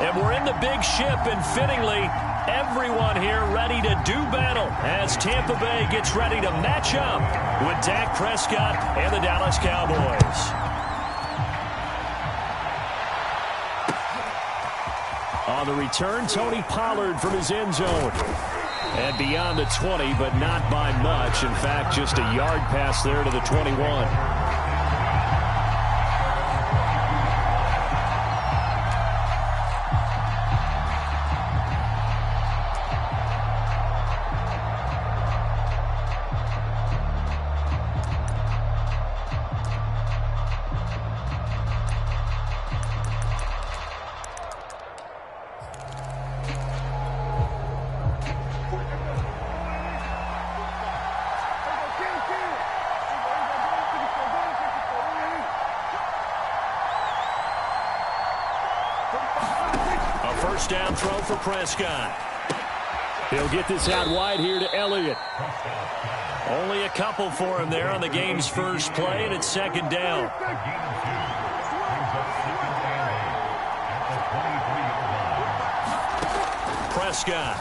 And we're in the big ship, and fittingly, everyone here ready to do battle as Tampa Bay gets ready to match up with Dak Prescott and the Dallas Cowboys. On the return, Tony Pollard from his end zone. And beyond the 20, but not by much. In fact, just a yard pass there to the 21. First down throw for Prescott. He'll get this out wide here to Elliott. Only a couple for him there on the game's first play, and it's second down. Prescott.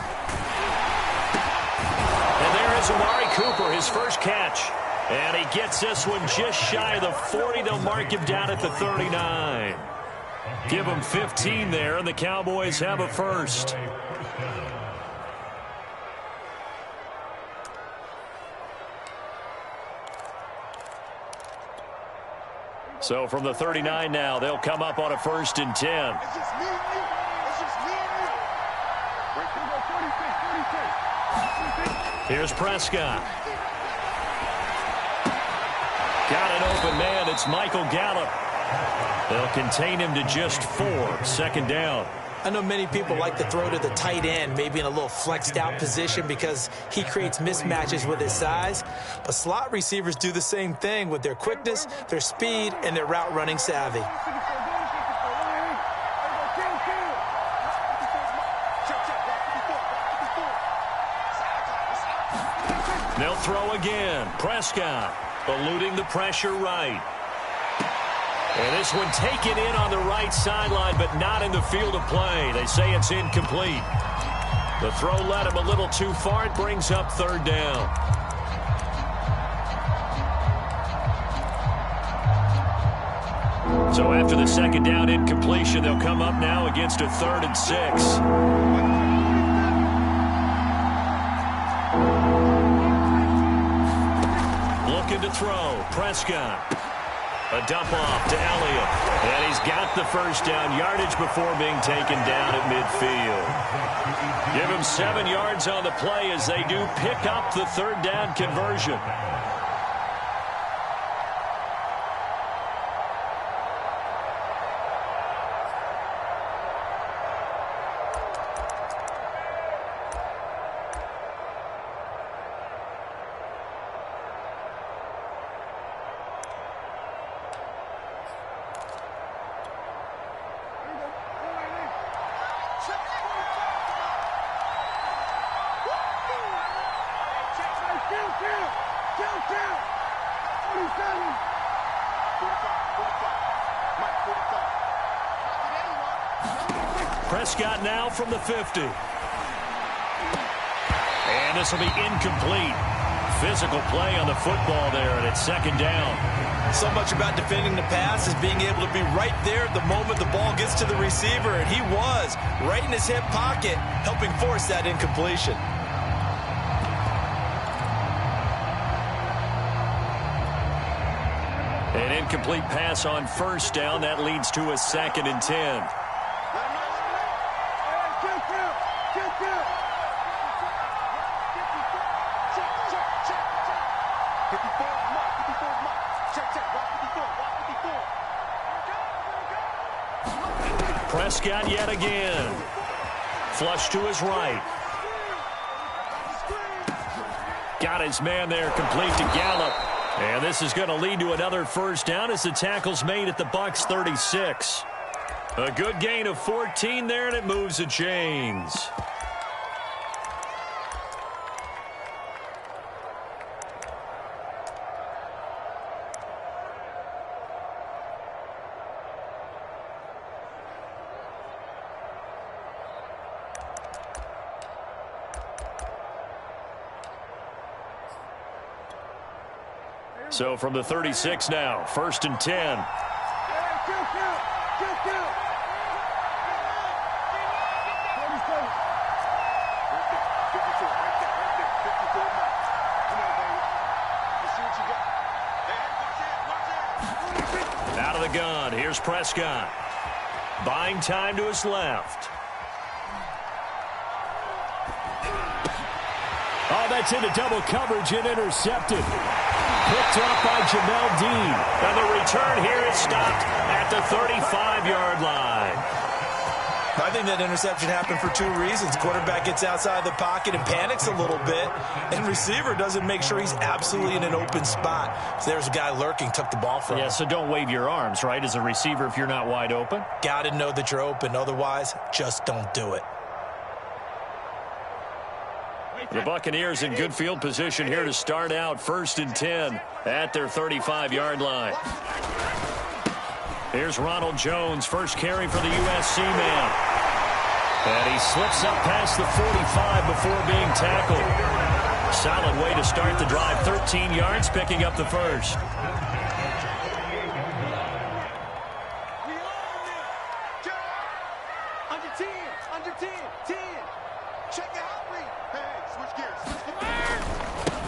And there is Amari Cooper, his first catch. And he gets this one just shy of the 40. They'll mark him down at the 39. Give them 15 there, and the Cowboys have a first. So from the 39 now, they'll come up on a 1st and 10. Here's Prescott. Got an open man. It's Michael Gallup. They'll contain him to just 4. Second down. I know many people like to throw to the tight end, maybe in a little flexed out position because he creates mismatches with his size. But slot receivers do the same thing with their quickness, their speed, and their route running savvy. They'll throw again. Prescott eluding the pressure right. And this one taken in on the right sideline, but not in the field of play. They say it's incomplete. The throw led him a little too far. It brings up 3rd down. So after the second down incompletion, they'll come up now against a 3rd and 6. Looking to throw. Prescott. A dump off to Elliott. And he's got the first down yardage before being taken down at midfield. Give him 7 yards on the play as they do pick up the 3rd down conversion. Prescott now from the 50. And this will be incomplete. Physical play on the football there, and it's 2nd down. So much about defending the pass is being able to be right there at the moment the ball gets to the receiver, and he was right in his hip pocket, helping force that incompletion. An incomplete pass on 1st down. That leads to a 2nd and 10. Prescott yet again. Flush to his right. Got his man there, complete to Gallup. And this is going to lead to another 1st down as the tackle's made at the Bucs 36. A good gain of 14 there, and it moves the chains. So from the 36 now, 1st and 10. Out of the gun, here's Prescott. Buying time to his left. Oh, that's into double coverage and intercepted. Picked up by Jamel Dean. And the return here is stopped at the 35-yard line. I think that interception happened for two reasons. Quarterback gets outside the pocket and panics a little bit, and receiver doesn't make sure he's absolutely in an open spot. So there's a guy lurking, took the ball from him. Yeah, so don't wave your arms, right, as a receiver if you're not wide open? Got to know that you're open. Otherwise, just don't do it. The Buccaneers in good field position here to start out 1st and 10 at their 35-yard line. Here's Ronald Jones, first carry for the USC man. And he slips up past the 45 before being tackled. Solid way to start the drive. 13 yards, picking up the first.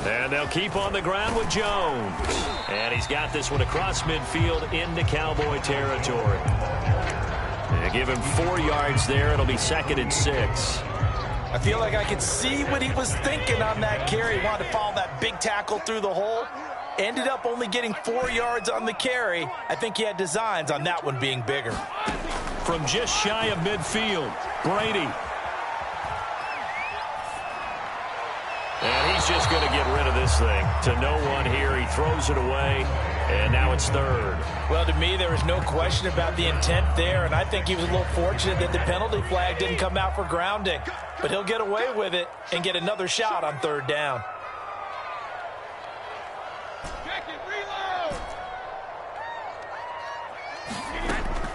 And they'll keep on the ground with Jones. And he's got this one across midfield into Cowboy territory. And give him 4 yards there. It'll be 2nd and 6. I feel like I could see what he was thinking on that carry. He wanted to follow that big tackle through the hole. Ended up only getting 4 yards on the carry. I think he had designs on that one being bigger. From just shy of midfield, Brady. And he's just going to get rid of this thing. To no one here. He throws it away. And now it's 3rd. Well, to me, there was no question about the intent there. And I think he was a little fortunate that the penalty flag didn't come out for grounding. But he'll get away with it and get another shot on 3rd down.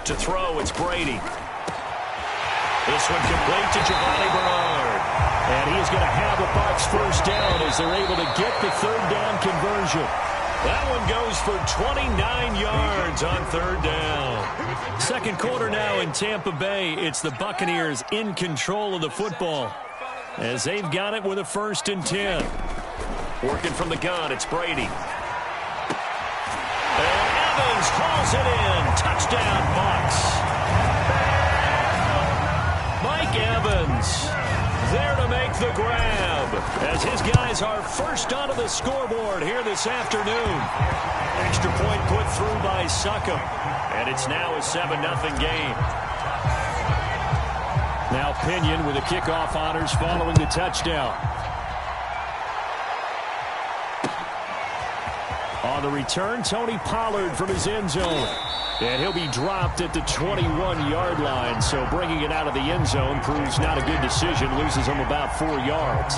To throw, it's Brady. This one complete to Giovanni Bernard. And he is going to have a Bucs first down as they're able to get the 3rd down conversion. That one goes for 29 yards on 3rd down. Second quarter now in Tampa Bay. It's the Buccaneers in control of the football as they've got it with a 1st and 10. Working from the gun, it's Brady. And Evans hauls it in. Touchdown, Bucs. Mike Evans there to make the grab as his guys are first onto the scoreboard here this afternoon. Extra point put through by Succop, and it's now a 7-0 game. Now Pinion with the kickoff honors following the touchdown. On the return, Tony Pollard from his end zone. And he'll be dropped at the 21-yard line, so bringing it out of the end zone proves not a good decision. Loses him about 4 yards.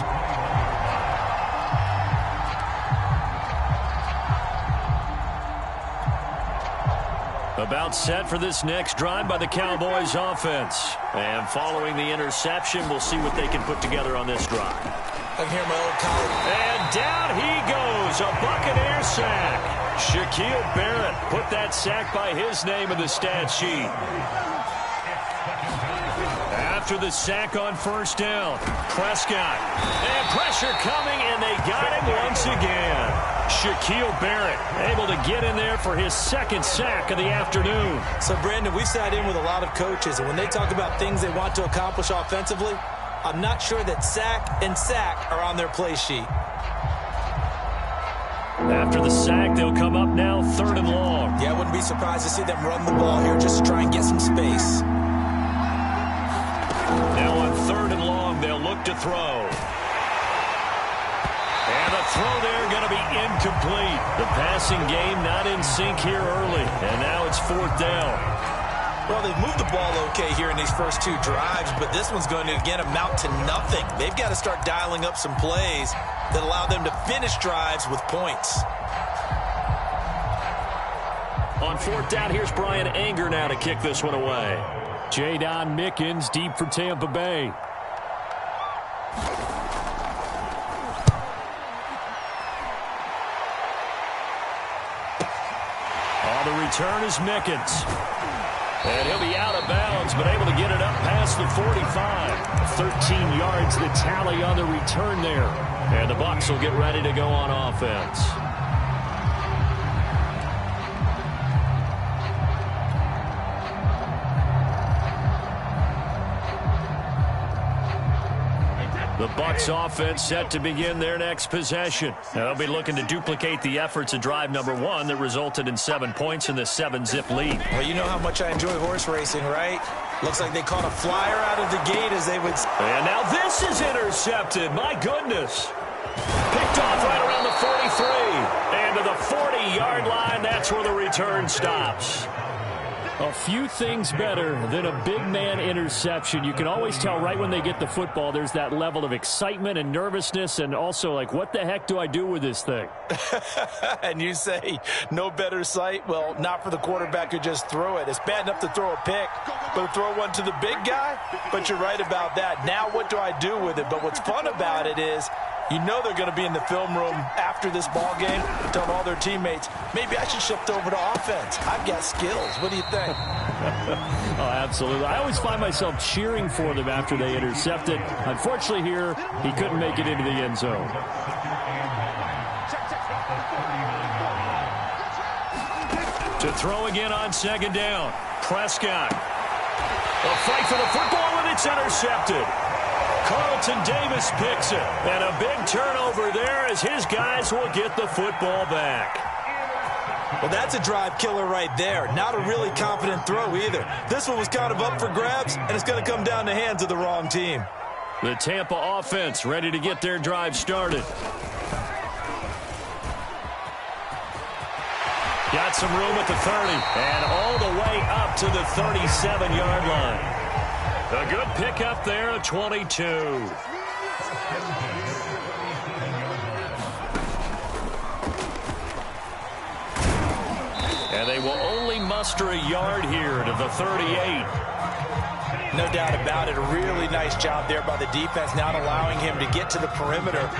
About set for this next drive by the Cowboys offense. And following the interception, we'll see what they can put together on this drive. I can hear my old colleague. And down he goes, a Buccaneer sack. Shaquille Barrett put that sack by his name in the stat sheet. After the sack on 1st down, Prescott. And pressure coming, and they got him once again. Shaquille Barrett able to get in there for his 2nd sack of the afternoon. So, Brandon, we've sat in with a lot of coaches, and when they talk about things they want to accomplish offensively, I'm not sure that sack and sack are on their play sheet. After the sack, they'll come up now 3rd and long. Yeah, I wouldn't be surprised to see them run the ball here just to try and get some space. Now on 3rd and long, they'll look to throw. And the throw there going to be incomplete. The passing game not in sync here early. And now it's 4th down. Well, they've moved the ball okay here in these first 2 drives, but this one's going to, again, amount to nothing. They've got to start dialing up some plays that allow them to finish drives with points. On 4th down, here's Brian Anger now to kick this one away. Jadon Mickens deep for Tampa Bay. return is Mickens. And he'll be out of bounds, but able to get it up past the 45. 13 yards the tally on the return there. And the Bucs will get ready to go on offense. The Bucs offense set to begin their next possession. Now, they'll be looking to duplicate the efforts of drive number 1 that resulted in 7 points in the 7-zip lead. Well, you know how much I enjoy horse racing, right? Looks like they caught a flyer out of the gate, as they would say. And now this is intercepted. My goodness. Picked off right around the 43. And to the 40-yard line, that's where the return stops. A few things better than a big man interception. You can always tell right when they get the football, there's that level of excitement and nervousness, and also like, what the heck do I do with this thing? And you say, no better sight? Well, not for the quarterback who just threw it. It's bad enough to throw a pick, but to throw one to the big guy? But you're right about that. Now what do I do with it? But what's fun about it is, you know they're going to be in the film room after this ball game, telling all their teammates, maybe I should shift over to offense. I've got skills. What do you think? Oh, absolutely. I always find myself cheering for them after they intercept it. Unfortunately here, he couldn't make it into the end zone. To throw again on second down. Prescott. A fight for the football, and it's intercepted. Carlton Davis picks it. And a big turnover there as his guys will get the football back. Well, that's a drive killer right there. Not a really confident throw either. This one was kind of up for grabs, and it's going to come down the hands of the wrong team. The Tampa offense ready to get their drive started. Got some room at the 30, and all the way up to the 37-yard line. A good pickup there of 22. And they will only muster a yard here to the 38. No doubt about it. A really nice job there by the defense, not allowing him to get to the perimeter.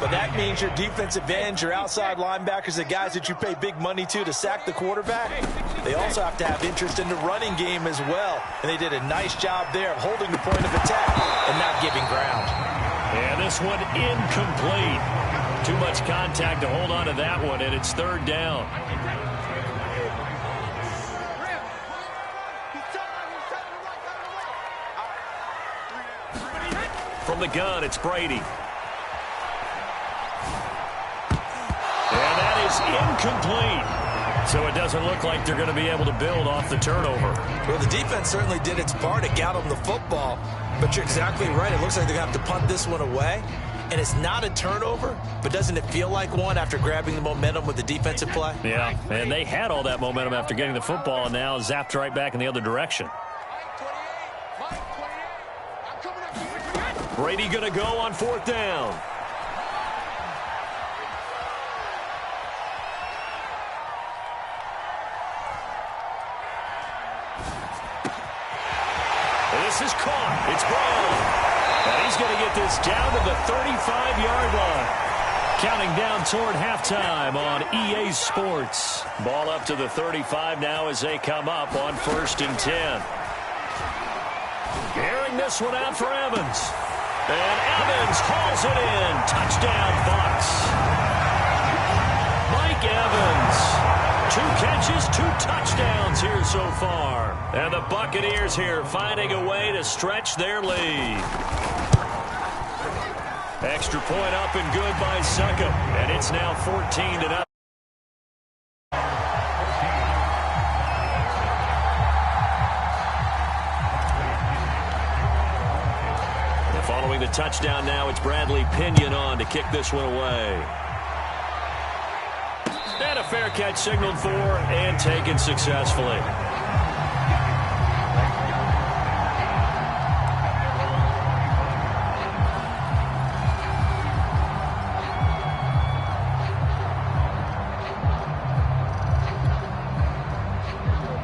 But that means your defensive ends, your outside linebackers, the guys that you pay big money to sack the quarterback, they also have to have interest in the running game as well. And they did a nice job there of holding the point of attack and not giving ground. And this one incomplete. Too much contact to hold on to that one, and it's third down. From the gun, it's Brady. And that is incomplete. So it doesn't look like they're going to be able to build off the turnover. Well, the defense certainly did its part to get them the football. But you're exactly right. It looks like they're going to have to punt this one away. And it's not a turnover, but doesn't it feel like one after grabbing the momentum with the defensive play? Yeah, and they had all that momentum after getting the football and now zapped right back in the other direction. Brady going to go on fourth down. This is caught. It's Brown. And he's going to get this down to the 35-yard line. Counting down toward halftime on EA Sports. Ball up to the 35 now as they come up on 1st and 10. Airing this one out for Evans. And Evans hauls it in. Touchdown, Bucs. Mike Evans. 2 catches, 2 touchdowns here so far. And the Buccaneers here finding a way to stretch their lead. Extra point up and good by Succop. And it's now 14-0. Following the touchdown now, it's Bradley Pinion on to kick this one away. And a fair catch signaled for and taken successfully.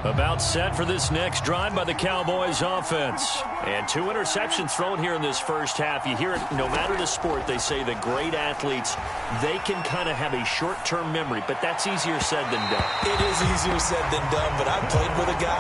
About About set for this next drive by the Cowboys offense. And 2 interceptions thrown here in this first half. You hear it no matter the sport. They say the great athletes, they can kind of have a short-term memory, but that's easier said than done. It is easier said than done, but I played with a guy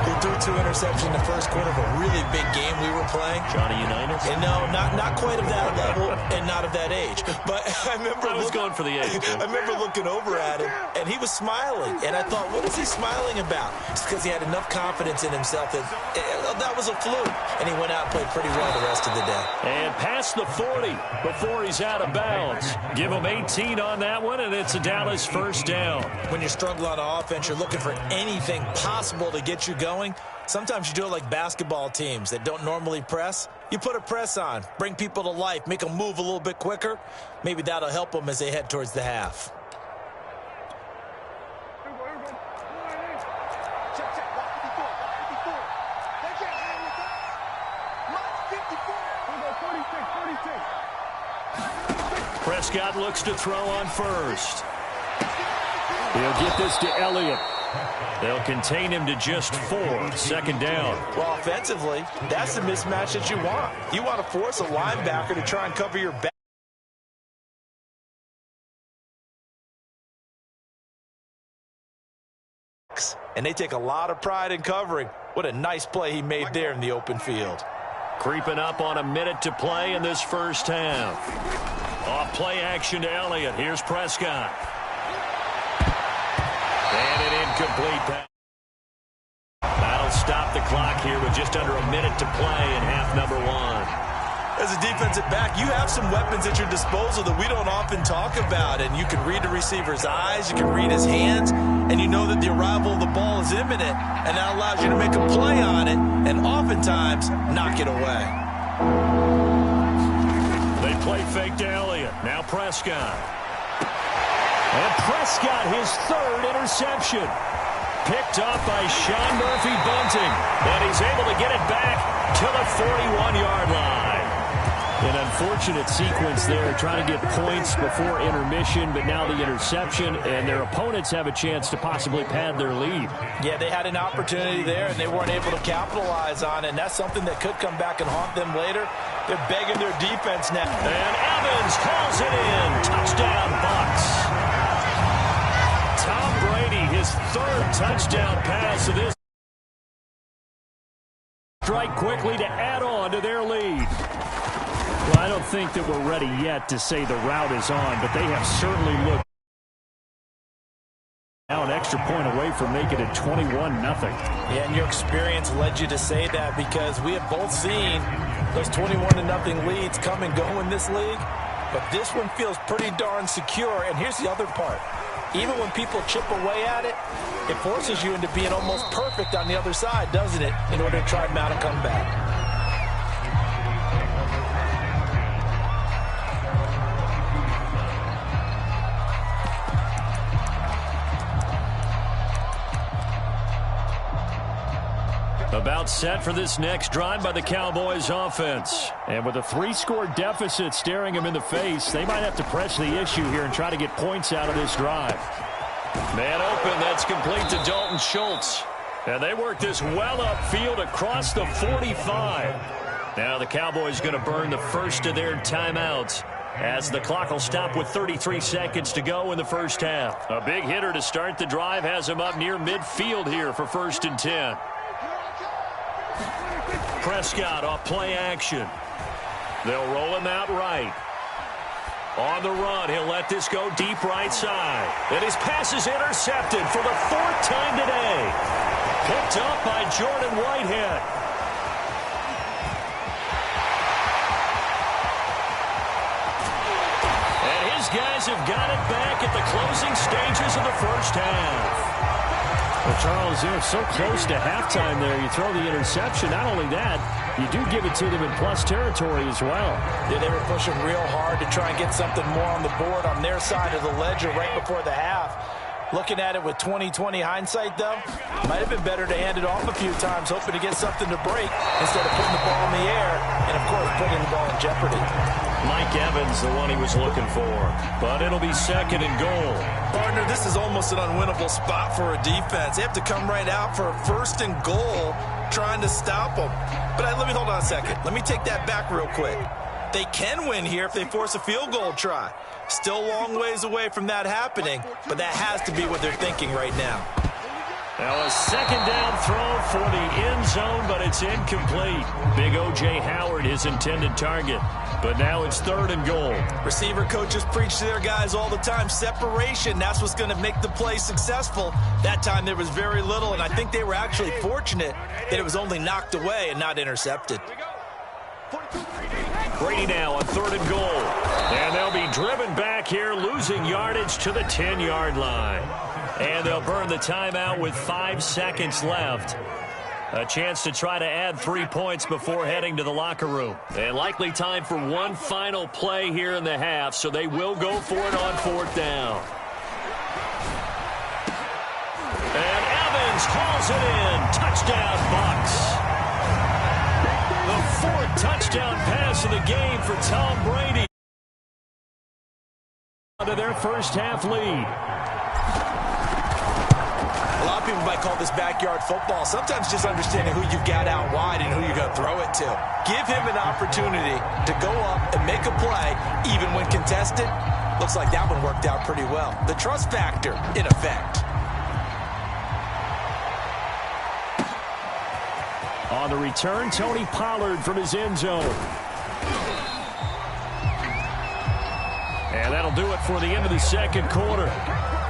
who threw 2 interceptions in the first quarter of a really big game we were playing. Johnny Unitas? And no, not quite of that level and not of that age. But I was going for the age. I remember looking over at him, and he was smiling. And I thought, what is he smiling about? It's because he had enough confidence in himself that was a fluke. And he went out and played pretty well the rest of the day. And past the 40 before he's out of bounds. Give him 18 on that one, and it's a Dallas first down. When you're struggling on offense, you're looking for anything possible to get you going. Sometimes you do it like basketball teams that don't normally press. You put a press on, bring people to life, make them move a little bit quicker. Maybe that'll help them as they head towards the half. Prescott looks to throw on first. He'll get this to Elliott. They'll contain him to just 4. Second down. Well, offensively, that's the mismatch that you want. You want to force a linebacker to try and cover your back. And they take a lot of pride in covering. What a nice play he made there in the open field. Creeping up on a minute to play in this first half. Off play action to Elliott. Here's Prescott. And an incomplete pass. That'll stop the clock here with just under a minute to play in half number 1. As a defensive back, you have some weapons at your disposal that we don't often talk about. And you can read the receiver's eyes, you can read his hands, and you know that the arrival of the ball is imminent. And that allows you to make a play on it and oftentimes knock it away. They play fake to Elliott. Now Prescott. And Prescott, his 3rd interception. Picked off by Sean Murphy-Bunting. And he's able to get it back to the 41-yard line. An unfortunate sequence there, trying to get points before intermission, but now the interception, and their opponents have a chance to possibly pad their lead. Yeah, they had an opportunity there, and they weren't able to capitalize on it, and that's something that could come back and haunt them later. They're begging their defense now. And Evans hauls it in. Touchdown, Bucs. Tom Brady, his 3rd touchdown pass of this. Strike quickly to add on to their lead. Well, I don't think that we're ready yet to say the route is on, but they have certainly looked now an extra point away from making it 21-0. Yeah, and your experience led you to say that because we have both seen those 21-0 leads come and go in this league, but this one feels pretty darn secure. And here's the other part. Even when people chip away at it, it forces you into being almost perfect on the other side, doesn't it, in order to try and mount a comeback. About set for this next drive by the Cowboys offense. And with a 3-score deficit staring them in the face, they might have to press the issue here and try to get points out of this drive. Man open, that's complete to Dalton Schultz. And they work this well upfield across the 45. Now the Cowboys going to burn the first of their timeouts as the clock will stop with 33 seconds to go in the first half. A big hitter to start the drive has him up near midfield here for 1st and 10. Prescott off play action. They'll roll him out right. On the run, he'll let this go deep right side. And his pass is intercepted for the 4th time today. Picked up by Jordan Whitehead. And his guys have got it back at the closing stages of the first half. Well, Charles, they're so close to halftime there. You throw the interception. Not only that, you do give it to them in plus territory as well. Yeah, they were pushing real hard to try and get something more on the board on their side of the ledger right before the half. Looking at it with 20/20 hindsight, though, might have been better to hand it off a few times, hoping to get something to break instead of putting the ball in the air and, of course, putting the ball in jeopardy. Mike Evans, the one he was looking for. But it'll be second and goal. Partner, this is almost an unwinnable spot for a defense. They have to come right out for a first and goal trying to stop them. But let me hold on a second. Let me take that back real quick. They can win here if they force a field goal try. Still a long ways away from that happening, but that has to be what they're thinking right now. Now a second down throw for the end zone, but it's incomplete. Big O.J. Howard, his intended target. But now it's third and goal. Receiver coaches preach to their guys all the time. Separation, that's what's going to make the play successful. That time there was very little, and I think they were actually fortunate that it was only knocked away and not intercepted. Brady now on third and goal. And they'll be driven back here, losing yardage to the 10-yard line. And they'll burn the timeout with 5 seconds left. A chance to try to add 3 points before heading to the locker room. And likely time for one final play here in the half, so they will go for it on fourth down. And Evans hauls it in. Touchdown, Bucs. The 4th touchdown pass of the game for Tom Brady. To their first half lead. A lot of people might call this backyard football. Sometimes just understanding who you've got out wide and who you're going to throw it to. Give him an opportunity to go up and make a play, even when contested. Looks like that one worked out pretty well. The trust factor, in effect. On the return, Tony Pollard from his end zone. And that'll do it for the end of the second quarter.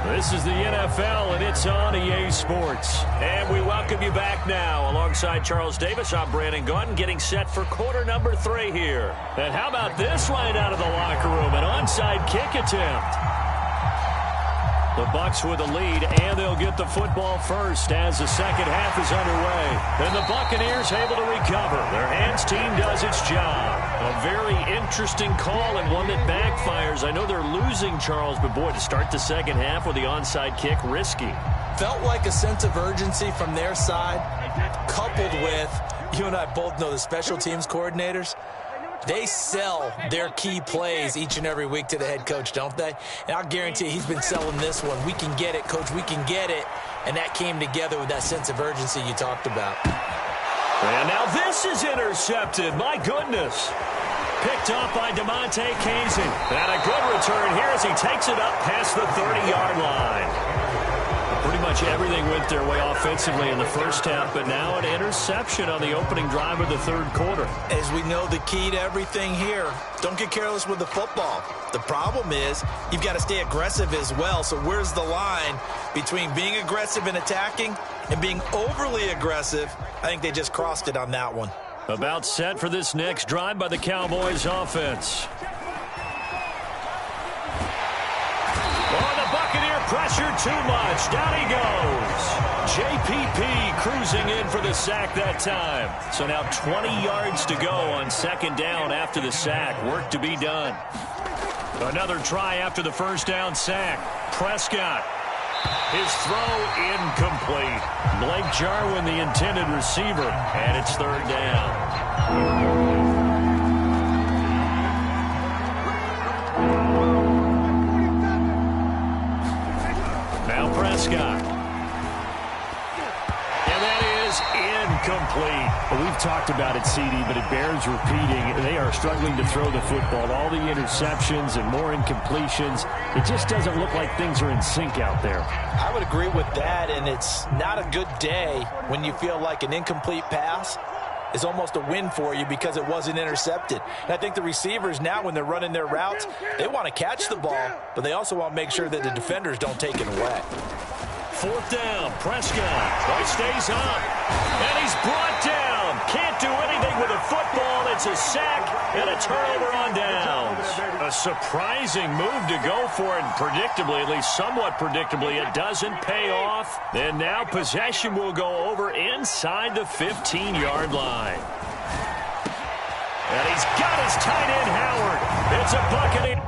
This is the NFL, and it's on EA Sports. And we welcome you back now. Alongside Charles Davis, I'm Brandon Gaudin, getting set for quarter number 3 here. And how about this right out of the locker room? An onside kick attempt. The Bucs with the lead, and they'll get the football first as the second half is underway. And the Buccaneers able to recover. Their hands team does its job. A very interesting call and one that backfires. I know they're losing, Charles, but boy, to start the second half with the onside kick, risky. Felt like a sense of urgency from their side, coupled with, you and I both know the special teams coordinators. They sell their key plays each and every week to the head coach, don't they? And I'll guarantee he's been selling this one. We can get it, coach, we can get it. And that came together with that sense of urgency you talked about. And now this is intercepted. My goodness. Picked up by DeMonte Kazin. And a good return here as he takes it up past the 30-yard line. Pretty much everything went their way offensively in the first half, but now an interception on the opening drive of the third quarter. As we know, the key to everything here, don't get careless with the football. The problem is you've got to stay aggressive as well. So where's the line between being aggressive and attacking and being overly aggressive? I think they just crossed it on that one. About set for this next drive by the Cowboys offense. Pressure too much. Down he goes. JPP cruising in for the sack that time. So now 20 yards to go on second down after the sack. Work to be done. Another try after the first down sack. Prescott. His throw incomplete. Blake Jarwin, the intended receiver, and it's third down. Prescott. And that is incomplete. Well, we've talked about it, CD, but it bears repeating. They are struggling to throw the football. All the interceptions and more incompletions. It just doesn't look like things are in sync out there. I would agree with that, and it's not a good day when you feel like an incomplete pass is almost a win for you because it wasn't intercepted. And I think the receivers now, when they're running their routes, they want to catch the ball, but they also want to make sure that the defenders don't take it away. Fourth down, Prescott. He stays up, and he's brought down. Can't do anything with a football. It's a sack and a turnover on downs. A surprising move to go for it, and predictably, at least somewhat predictably, it doesn't pay off. And now possession will go over inside the 15-yard line. And he's got his tight end, Howard. It's a Buccaneer.